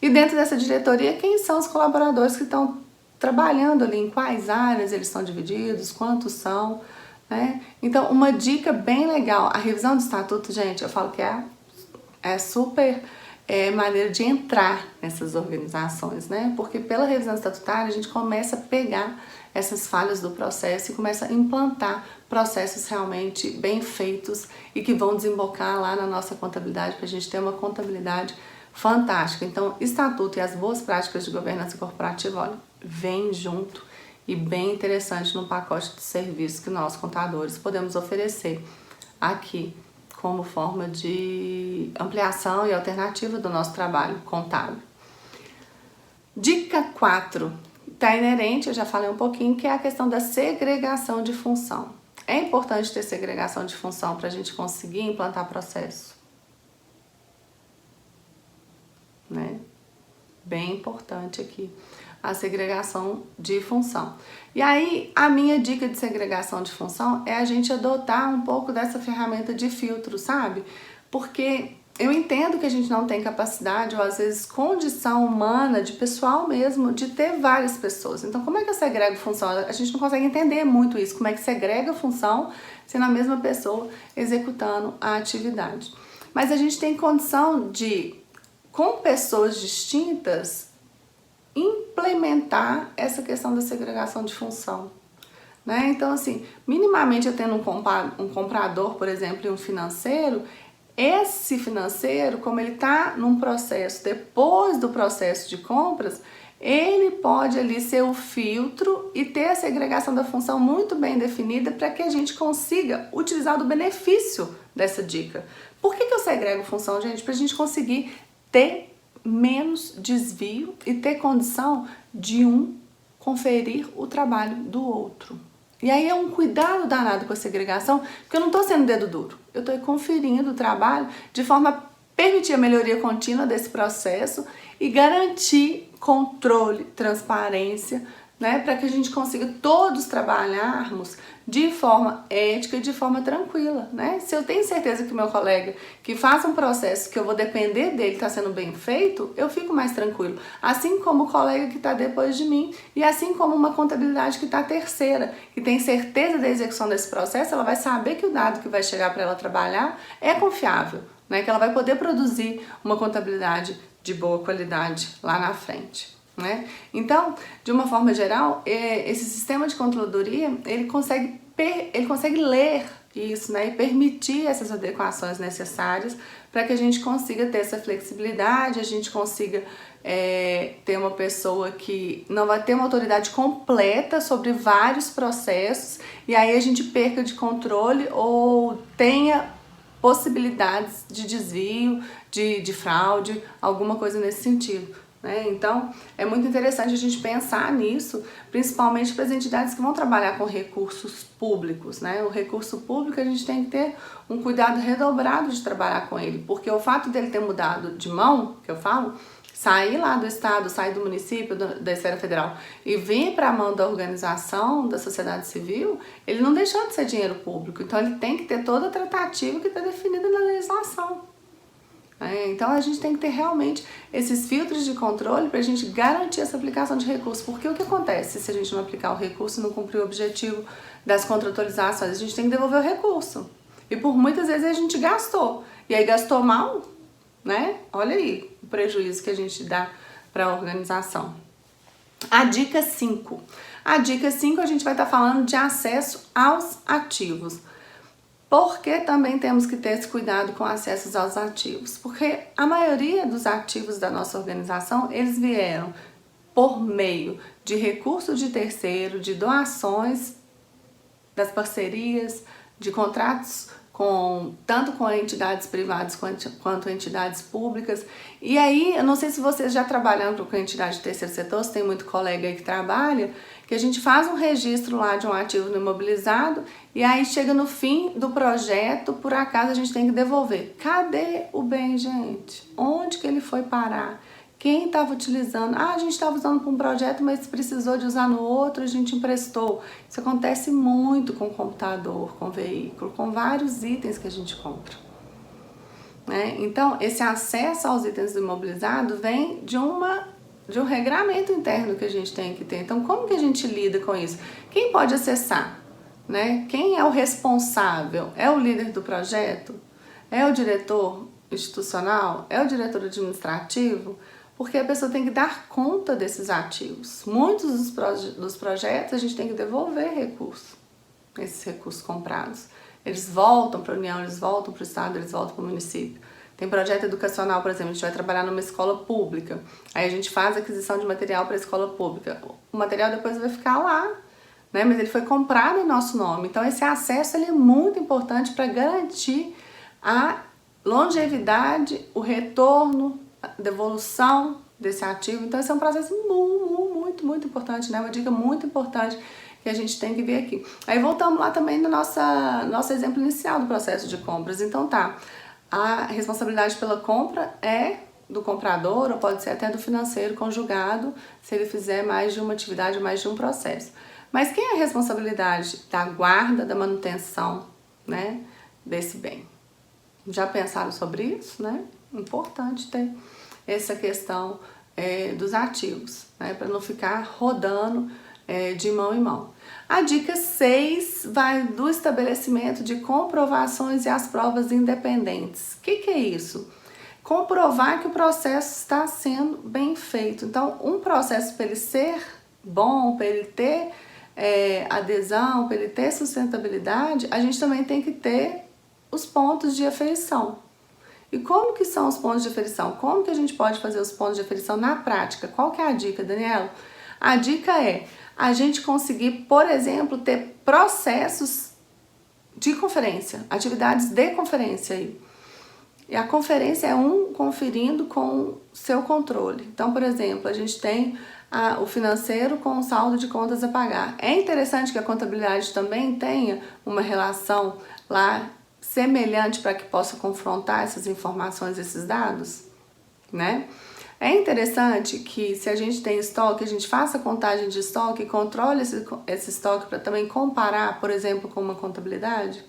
e dentro dessa diretoria, quem são os colaboradores que estão trabalhando ali, em quais áreas eles estão divididos, quantos são, né? Então, uma dica bem legal, a revisão do estatuto, gente, eu falo que é super maneira de entrar nessas organizações, né? Porque pela revisão estatutária a gente começa a pegar essas falhas do processo e começa a implantar processos realmente bem feitos e que vão desembocar lá na nossa contabilidade para a gente ter uma contabilidade fantástica. Então, estatuto e as boas práticas de governança corporativa, olha, vem junto e bem interessante no pacote de serviços que nós, contadores, podemos oferecer aqui como forma de ampliação e alternativa do nosso trabalho contábil. Dica 4, está inerente, eu já falei um pouquinho, que é a questão da segregação de função. É importante ter segregação de função para a gente conseguir implantar processo, né? Bem importante aqui a segregação de função. E aí, a minha dica de segregação de função é a gente adotar um pouco dessa ferramenta de filtro, sabe? Porque eu entendo que a gente não tem capacidade, ou às vezes condição humana, de pessoal mesmo, de ter várias pessoas. Então, como é que eu segrego função? A gente não consegue entender muito isso, como é que segrega função sendo a mesma pessoa executando a atividade. Mas a gente tem condição de, com pessoas distintas, implementar essa questão da segregação de função, né? Então, assim, minimamente eu tendo um comprador, por exemplo, e um financeiro, esse financeiro, como ele está num processo, depois do processo de compras, ele pode ali ser o filtro e ter a segregação da função muito bem definida para que a gente consiga utilizar do benefício dessa dica. Por que eu segrego função, gente? Para a gente conseguir ter menos desvio e ter condição de um conferir o trabalho do outro. E aí é um cuidado danado com a segregação, porque eu não estou sendo dedo duro. Eu estou conferindo o trabalho de forma a permitir a melhoria contínua desse processo e garantir controle, transparência, né, para que a gente consiga todos trabalharmos de forma ética e de forma tranquila, né? Se eu tenho certeza que meu colega que faz um processo que eu vou depender dele está sendo bem feito, eu fico mais tranquilo. Assim como o colega que está depois de mim e assim como uma contabilidade que está terceira, que tem certeza da execução desse processo, ela vai saber que o dado que vai chegar para ela trabalhar é confiável, né? Que ela vai poder produzir uma contabilidade de boa qualidade lá na frente. Né? Então, de uma forma geral, esse sistema de controladoria ele consegue ler isso, né? E permitir essas adequações necessárias para que a gente consiga ter essa flexibilidade, a gente consiga ter uma pessoa que não vai ter uma autoridade completa sobre vários processos e aí a gente perca de controle ou tenha possibilidades de desvio, de fraude, alguma coisa nesse sentido. Então, é muito interessante a gente pensar nisso, principalmente para as entidades que vão trabalhar com recursos públicos, né? O recurso público a gente tem que ter um cuidado redobrado de trabalhar com ele, porque o fato dele ter mudado de mão, que eu falo, sair lá do estado, sair do município, da esfera federal e vir para a mão da organização, da sociedade civil, ele não deixou de ser dinheiro público, então ele tem que ter toda a tratativa que está definida na legislação. Então a gente tem que ter realmente esses filtros de controle para a gente garantir essa aplicação de recursos, porque o que acontece se a gente não aplicar o recurso e não cumprir o objetivo das contratualizações? A gente tem que devolver o recurso e por muitas vezes a gente gastou e aí gastou mal, né? Olha aí o prejuízo que a gente dá para a organização. A dica 5. A dica 5 a gente vai estar falando de acesso aos ativos. Por que também temos que ter esse cuidado com acessos aos ativos? Porque a maioria dos ativos da nossa organização, eles vieram por meio de recursos de terceiro, de doações, das parcerias, de contratos tanto com entidades privadas quanto entidades públicas. E aí, eu não sei se vocês já trabalham com entidade de terceiro setor, se tem muito colega aí que trabalha, que a gente faz um registro lá de um ativo no imobilizado e aí chega no fim do projeto, por acaso a gente tem que devolver. Cadê o bem, gente? Onde que ele foi parar? Quem estava utilizando? A gente estava usando para um projeto, mas precisou de usar no outro, a gente emprestou. Isso acontece muito com computador, com veículo, com vários itens que a gente compra. Então, esse acesso aos itens do imobilizado vem de um regramento interno que a gente tem que ter. Então, como que a gente lida com isso? Quem pode acessar? Quem é o responsável? É o líder do projeto? É o diretor institucional? É o diretor administrativo? Porque a pessoa tem que dar conta desses ativos. Muitos dos projetos a gente tem que devolver recursos, esses recursos comprados. Eles voltam para a União, eles voltam para o Estado, eles voltam para o município. Tem projeto educacional, por exemplo, a gente vai trabalhar numa escola pública. Aí a gente faz aquisição de material para a escola pública. O material depois vai ficar lá, mas ele foi comprado em nosso nome. Então esse acesso ele é muito importante para garantir a longevidade, o retorno, a devolução desse ativo. Então esse é um processo muito importante, uma dica muito importante que a gente tem que ver aqui. Aí voltamos lá também no nosso exemplo inicial do processo de compras. Então a responsabilidade pela compra é do comprador ou pode ser até do financeiro conjugado se ele fizer mais de uma atividade, mais de um processo. Mas quem é a responsabilidade da guarda, da manutenção, desse bem? Já pensaram sobre isso, Importante ter essa questão dos ativos, para não ficar rodando de mão em mão. A dica 6 vai do estabelecimento de comprovações e as provas independentes. O que é isso? Comprovar que o processo está sendo bem feito. Então, um processo para ele ser bom, para ele ter adesão, para ele ter sustentabilidade, a gente também tem que ter os pontos de aferição. E como que são os pontos de aferição? Como que a gente pode fazer os pontos de aferição na prática? Qual que é a dica, Daniela? A dica é a gente conseguir, por exemplo, ter processos de conferência, atividades de conferência aí. E a conferência é um conferindo com seu controle. Então, por exemplo, a gente tem o financeiro com o saldo de contas a pagar. É interessante que a contabilidade também tenha uma relação lá semelhante para que possa confrontar essas informações, esses dados, né? É interessante que se a gente tem estoque, a gente faça contagem de estoque, controle esse estoque para também comparar, por exemplo, com uma contabilidade.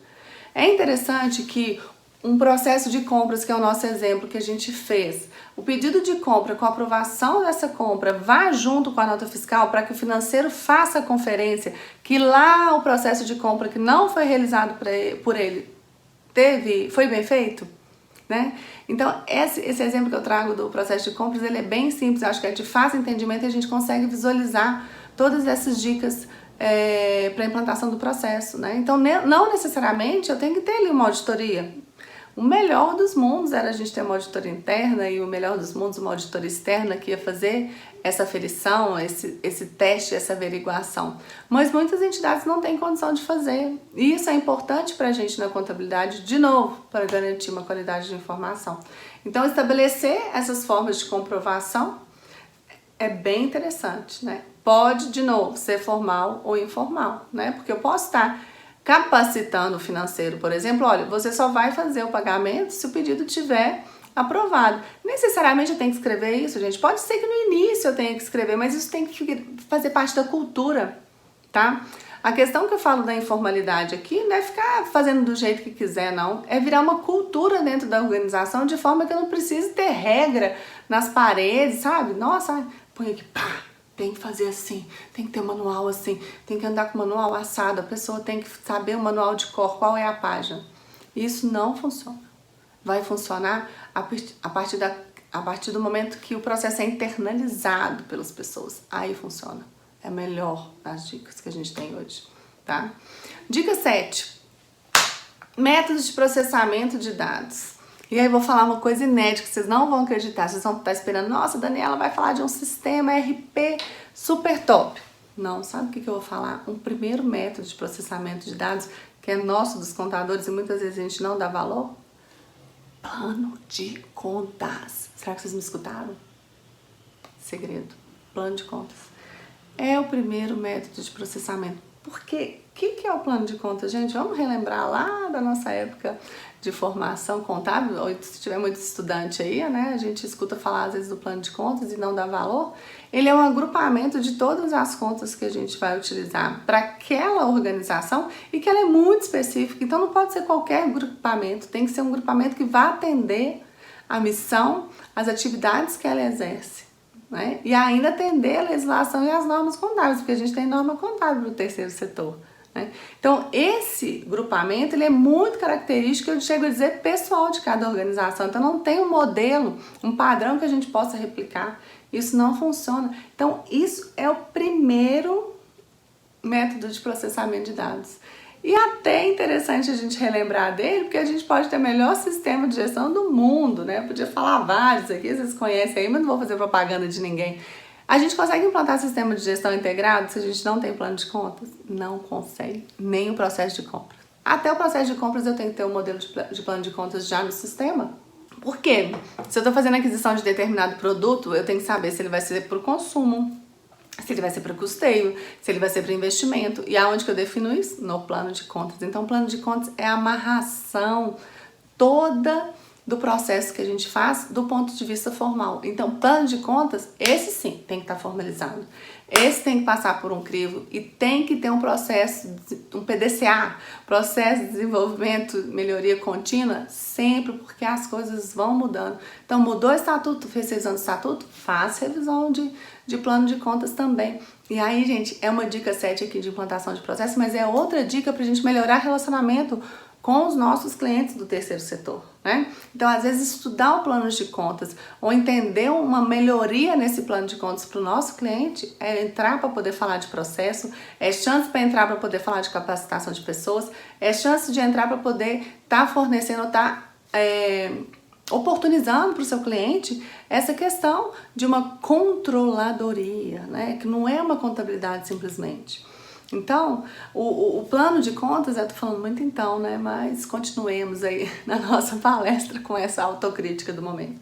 É interessante que um processo de compras, que é o nosso exemplo que a gente fez, o pedido de compra com a aprovação dessa compra vá junto com a nota fiscal para que o financeiro faça a conferência, que lá o processo de compra que não foi realizado por ele foi bem feito, né? Então esse exemplo que eu trago do processo de compras, ele é bem simples, acho que é de fácil entendimento e a gente consegue visualizar todas essas dicas para a implantação do processo, né? Então não necessariamente eu tenho que ter ali uma auditoria. O melhor dos mundos era a gente ter uma auditoria interna e o melhor dos mundos uma auditoria externa que ia fazer essa aferição, esse teste, essa averiguação. Mas muitas entidades não têm condição de fazer. E isso é importante para a gente na contabilidade, de novo, para garantir uma qualidade de informação. Então, estabelecer essas formas de comprovação é bem interessante, né? Pode, de novo, ser formal ou informal, né? Porque eu posso estar capacitando o financeiro, por exemplo, olha, você só vai fazer o pagamento se o pedido tiver aprovado. Necessariamente eu tenho que escrever isso, gente. Pode ser que no início eu tenha que escrever, mas isso tem que fazer parte da cultura, tá? A questão que eu falo da informalidade aqui não é ficar fazendo do jeito que quiser, não. É virar uma cultura dentro da organização de forma que eu não precise ter regra nas paredes, sabe? Nossa, põe aqui, pá! Tem que fazer assim, tem que ter um manual assim, tem que andar com o manual assado, a pessoa tem que saber o manual de cor, qual é a página. Isso não funciona. Vai funcionar a partir do momento que o processo é internalizado pelas pessoas. Aí funciona. É a melhor das dicas que a gente tem hoje, tá? Dica 7. Métodos de processamento de dados. E aí eu vou falar uma coisa inédita que vocês não vão acreditar. Vocês vão estar esperando, nossa, Daniela vai falar de um sistema RP super top. Não, sabe o que eu vou falar? Um primeiro método de processamento de dados, que é nosso dos contadores e muitas vezes a gente não dá valor. Plano de contas. Será que vocês me escutaram? Segredo. Plano de contas. É o primeiro método de processamento. Porque o que é o plano de contas, gente? Vamos relembrar lá da nossa época de formação contábil, ou se tiver muito estudante aí, né? A gente escuta falar às vezes do plano de contas e não dá valor. Ele é um agrupamento de todas as contas que a gente vai utilizar para aquela organização e que ela é muito específica. Então não pode ser qualquer agrupamento, tem que ser um agrupamento que vá atender a missão, as atividades que ela exerce, né? E ainda atender a legislação e as normas contábeis, porque a gente tem norma contábil no terceiro setor, né? Então esse grupamento ele é muito característico, eu chego a dizer, pessoal de cada organização. Então não tem um modelo, um padrão que a gente possa replicar. Isso não funciona. Então isso é o primeiro método de processamento de dados. E até é interessante a gente relembrar dele, porque a gente pode ter o melhor sistema de gestão do mundo, né? Eu podia falar vários aqui, vocês conhecem aí, mas não vou fazer propaganda de ninguém. A gente consegue implantar sistema de gestão integrado se a gente não tem plano de contas? Não consegue, nem o processo de compra. Até o processo de compras eu tenho que ter um modelo de plano de contas já no sistema. Por quê? Se eu estou fazendo aquisição de determinado produto, eu tenho que saber se ele vai ser para o consumo, se ele vai ser para custeio, se ele vai ser para investimento. E aonde que eu defino isso? No plano de contas. Então, o plano de contas é a amarração toda do processo que a gente faz do ponto de vista formal. Então, plano de contas, esse sim tem que estar formalizado. Esse tem que passar por um crivo e tem que ter um processo, um PDCA, processo de desenvolvimento, melhoria contínua, sempre, porque as coisas vão mudando. Então, mudou o estatuto, fez revisão do estatuto, faz revisão de plano de contas também. E aí, gente, é uma dica 7 aqui de implantação de processo, mas é outra dica para a gente melhorar relacionamento com os nossos clientes do terceiro setor, né? Então, às vezes, estudar o plano de contas ou entender uma melhoria nesse plano de contas para o nosso cliente é entrar para poder falar de processo, é chance para entrar para poder falar de capacitação de pessoas, é chance de entrar para poder estar fornecendo, oportunizando para o seu cliente essa questão de uma controladoria, né? Que não é uma contabilidade simplesmente. Então, o plano de contas, eu tô falando muito então, né? Mas continuemos aí na nossa palestra com essa autocrítica do momento.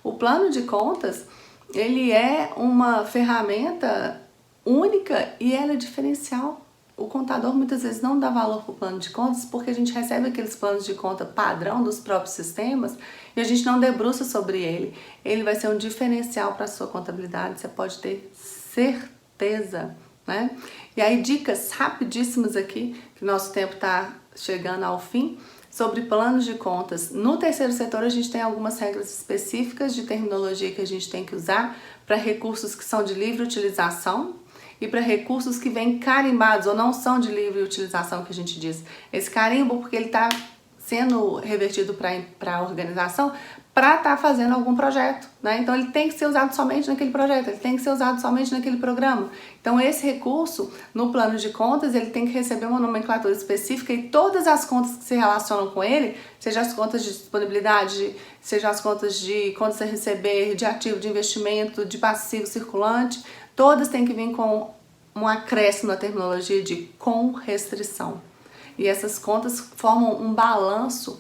O plano de contas, ele é uma ferramenta única e ela é diferencial. O contador muitas vezes não dá valor para o plano de contas porque a gente recebe aqueles planos de conta padrão dos próprios sistemas e a gente não debruça sobre ele. Ele vai ser um diferencial para a sua contabilidade, você pode ter certeza, né? E aí dicas rapidíssimas aqui, que o nosso tempo está chegando ao fim, sobre planos de contas. No terceiro setor a gente tem algumas regras específicas de terminologia que a gente tem que usar para recursos que são de livre utilização e para recursos que vêm carimbados ou não são de livre utilização, que a gente diz. Esse carimbo porque ele está sendo revertido para a organização para estar fazendo algum projeto, né? Então ele tem que ser usado somente naquele projeto, ele tem que ser usado somente naquele programa. Então esse recurso, no plano de contas, ele tem que receber uma nomenclatura específica e todas as contas que se relacionam com ele, seja as contas de disponibilidade, seja as contas de contas a receber, de ativo de investimento, de passivo circulante, todas têm que vir com um acréscimo na terminologia de com restrição. E essas contas formam um balanço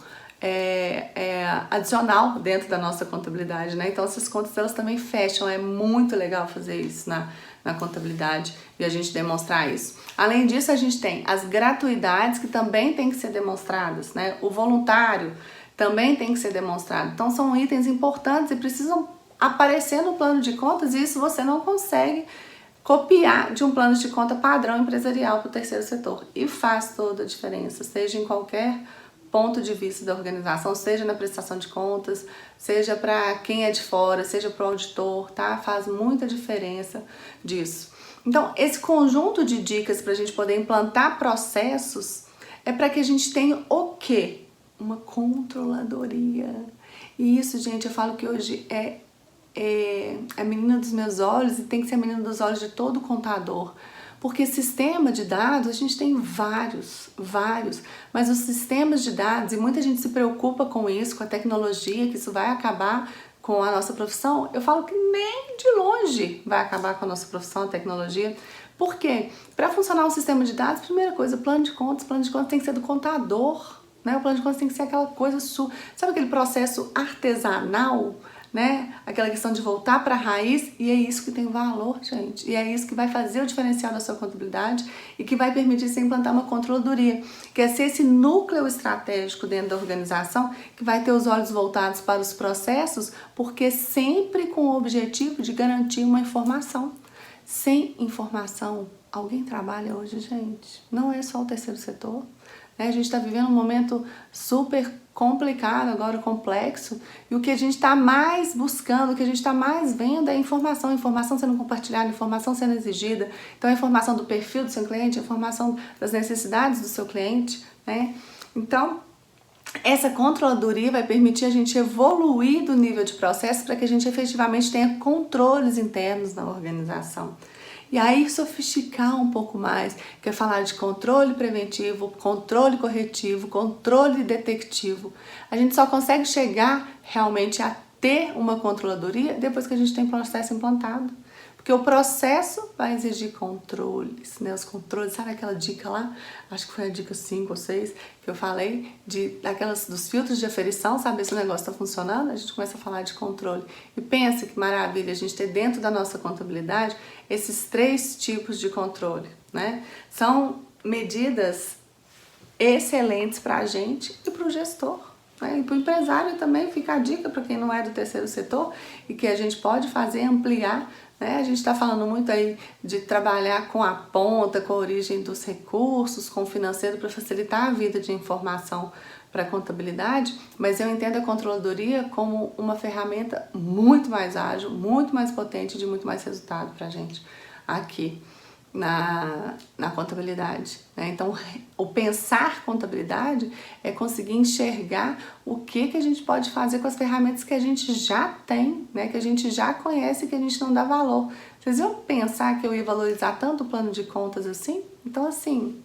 adicional dentro da nossa contabilidade, né? Então essas contas elas também fecham, é muito legal fazer isso na contabilidade e a gente demonstrar isso. Além disso, a gente tem as gratuidades que também tem que ser demonstradas, né? O voluntário também tem que ser demonstrado. Então são itens importantes e precisam aparecer no plano de contas e isso você não consegue copiar de um plano de conta padrão empresarial para o terceiro setor. E faz toda a diferença, seja em qualquer ponto de vista da organização, seja na prestação de contas, seja para quem é de fora, seja para o auditor, tá? Faz muita diferença disso. Então, esse conjunto de dicas para a gente poder implantar processos é para que a gente tenha o quê? Uma controladoria. E isso, gente, eu falo que hoje é a menina dos meus olhos e tem que ser a menina dos olhos de todo contador. Porque sistema de dados, a gente tem vários, mas os sistemas de dados, e muita gente se preocupa com isso, com a tecnologia, que isso vai acabar com a nossa profissão, eu falo que nem de longe vai acabar com a nossa profissão, a tecnologia. Por quê? Para funcionar um sistema de dados, primeira coisa, plano de contas tem que ser do contador, né? O plano de contas tem que ser aquela coisa sabe aquele processo artesanal, né? Aquela questão de voltar para a raiz, e é isso que tem valor, gente. E é isso que vai fazer o diferencial da sua contabilidade e que vai permitir você implantar uma controladoria, que é ser esse núcleo estratégico dentro da organização que vai ter os olhos voltados para os processos, porque sempre com o objetivo de garantir uma informação. Sem informação, alguém trabalha hoje, gente? Não é só o terceiro setor. A gente está vivendo um momento super complicado, agora complexo, e o que a gente está mais buscando, o que a gente está mais vendo é informação sendo compartilhada, informação sendo exigida. Então a informação do perfil do seu cliente, a informação das necessidades do seu cliente, né? Então essa controladoria vai permitir a gente evoluir do nível de processo para que a gente efetivamente tenha controles internos na organização. E aí sofisticar um pouco mais, que é falar de controle preventivo, controle corretivo, controle detectivo. A gente só consegue chegar realmente a ter uma controladoria depois que a gente tem o processo implantado. Porque o processo vai exigir controles, né? Os controles, sabe aquela dica lá? Acho que foi a dica 5 ou 6 que eu falei, dos filtros de aferição, saber se o negócio está funcionando, a gente começa a falar de controle. E pensa que maravilha a gente ter dentro da nossa contabilidade esses 3 tipos de controle, né? São medidas excelentes para a gente e para o gestor. E para o empresário também fica a dica para quem não é do terceiro setor e que a gente pode fazer, ampliar. A gente está falando muito aí de trabalhar com a ponta, com a origem dos recursos, com o financeiro para facilitar a vida de informação para a contabilidade, mas eu entendo a controladoria como uma ferramenta muito mais ágil, muito mais potente, de muito mais resultado para a gente aqui na contabilidade, né? Então, o pensar contabilidade é conseguir enxergar o que a gente pode fazer com as ferramentas que a gente já tem, né? Que a gente já conhece e que a gente não dá valor. Vocês iam pensar que eu ia valorizar tanto o plano de contas assim? Então, assim,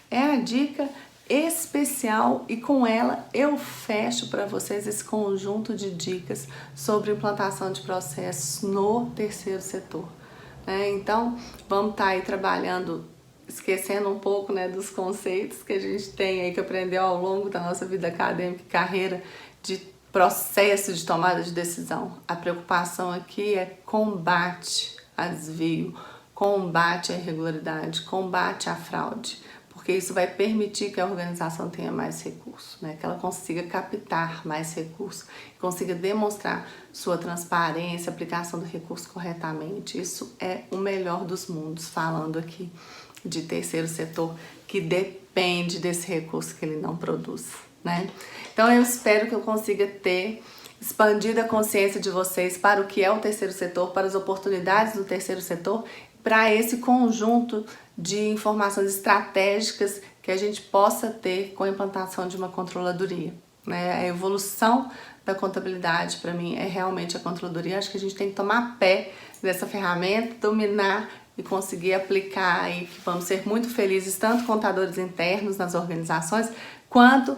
é a dica especial e com ela eu fecho para vocês esse conjunto de dicas sobre implantação de processos no terceiro setor. Então, vamos estar aí trabalhando, esquecendo um pouco, né, dos conceitos que a gente tem aí que aprendeu ao longo da nossa vida acadêmica e carreira de processo de tomada de decisão. A preocupação aqui é combate a desvio, combate à irregularidade, combate à fraude, porque isso vai permitir que a organização tenha mais recursos, né? Que ela consiga captar mais recursos, consiga demonstrar sua transparência, aplicação do recurso corretamente. Isso é o melhor dos mundos, falando aqui de terceiro setor que depende desse recurso que ele não produz, né? Então eu espero que eu consiga ter expandido a consciência de vocês para o que é o terceiro setor, para as oportunidades do terceiro setor, para esse conjunto de informações estratégicas que a gente possa ter com a implantação de uma controladoria, né? A evolução da contabilidade, para mim, é realmente a controladoria. Acho que a gente tem que tomar pé dessa ferramenta, dominar e conseguir aplicar, e que vamos ser muito felizes, tanto contadores internos nas organizações, quanto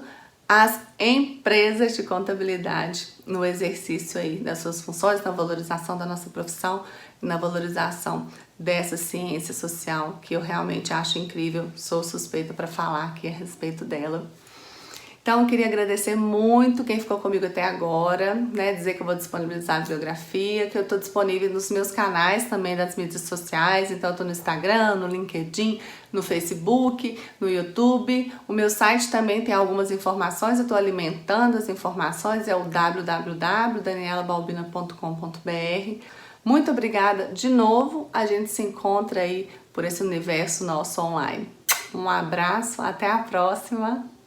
as empresas de contabilidade no exercício aí das suas funções, na valorização da nossa profissão, na valorização dessa ciência social que eu realmente acho incrível, sou suspeita para falar aqui a respeito dela. Então, eu queria agradecer muito quem ficou comigo até agora, né? Dizer que eu vou disponibilizar a biografia, que eu estou disponível nos meus canais também das mídias sociais. Então, eu estou no Instagram, no LinkedIn, no Facebook, no YouTube. O meu site também tem algumas informações, eu estou alimentando as informações, é o www.danielabalbina.com.br. Muito obrigada de novo, a gente se encontra aí por esse universo nosso online. Um abraço, até a próxima!